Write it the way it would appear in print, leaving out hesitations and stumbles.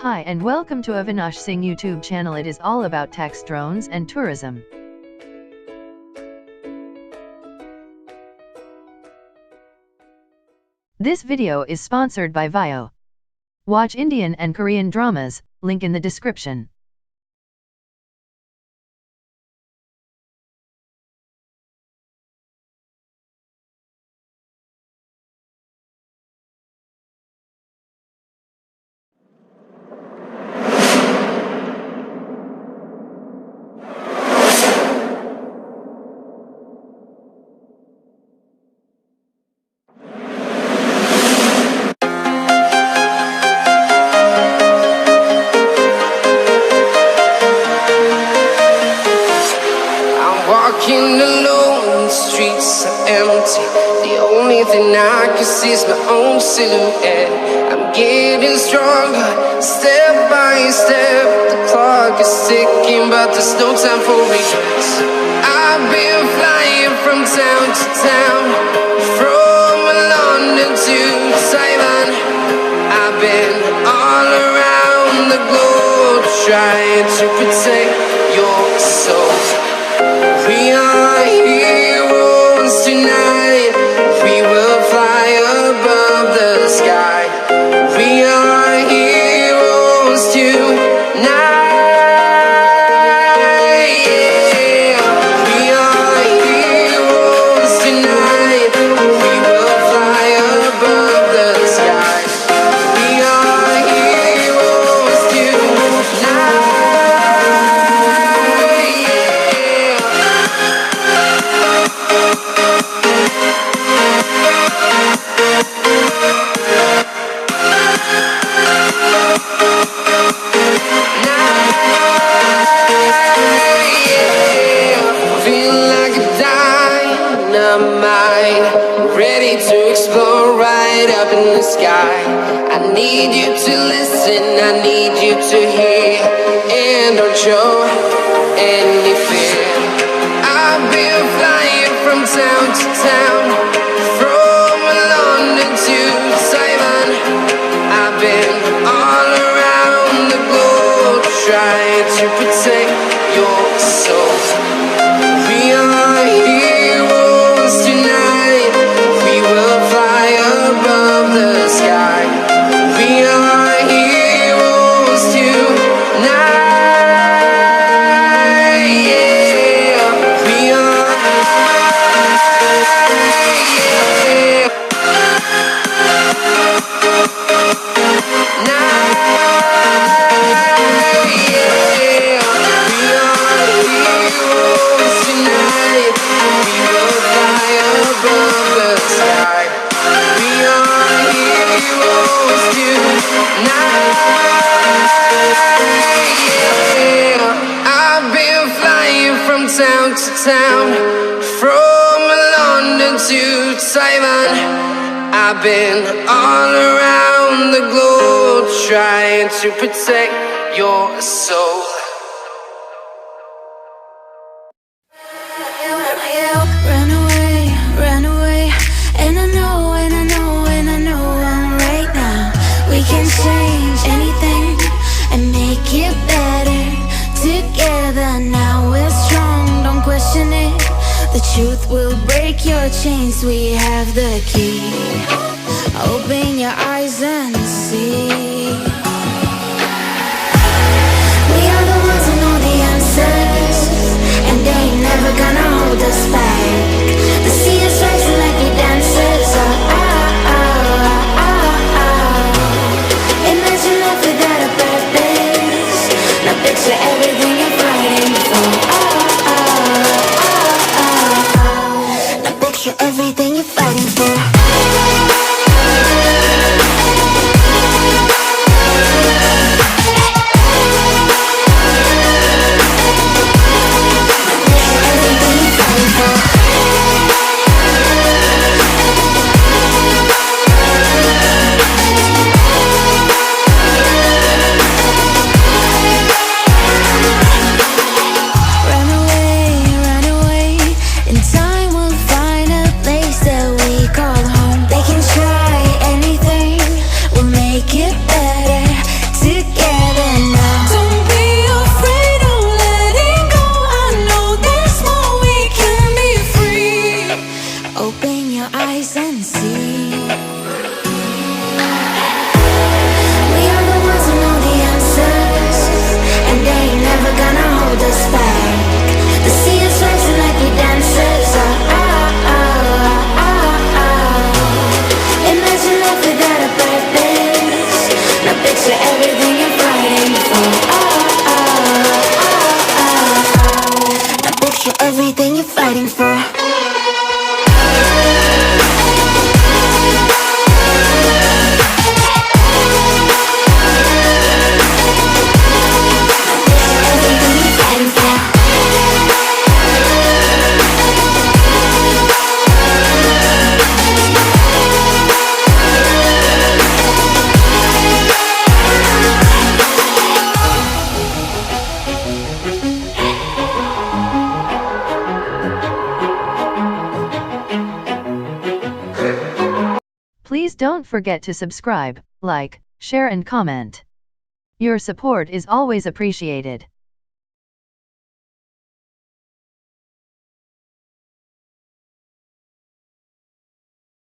Hi and welcome to Avinash Singh YouTube channel. It is all about text, drones and tourism. This video is sponsored by Baiyoke. Watch Indian and Korean dramas, link in the description. Walking alone, the streets are empty. The only thing I can see is my own silhouette. I'm getting stronger, step by step. The clock is ticking, but there's no time for regrets. I've been flying from town to town, from London to Taiwan. I've been all around the globe, trying to protect your soul. We are heroes tonight. We will fly above the sky. We are heroes tonight. Yeah. We are heroes tonight. We will fly above the sky. We are heroes tonight. Ready to explore right up in the sky. I need you to listen, I need you to hear, and don't show any fear. I've been flying from town to town, from London to Taiwan. I've been all around the globe, trying to protect your soul. We are heroes tonight. We will fly above the sky. We are heroes tonight. Yeah. We are. Yeah. I've been flying from town to town, from London to Taiwan. I've been all around the globe, trying to protect your soul. Run away, and I know, and I know, and I know I'm right now. We can change anything and make it better together. Now we're strong, don't question it. The truth will break your chains. We have the key. Open your eyes and see. We are the ones who know the answers, and they ain't never gonna hold us back. The sea is rising like we dancers. Imagine life without a purpose. Now picture everything you're fighting for. Now picture everything you're fighting for. Please don't forget to subscribe, like, share and comment. Your support is always appreciated.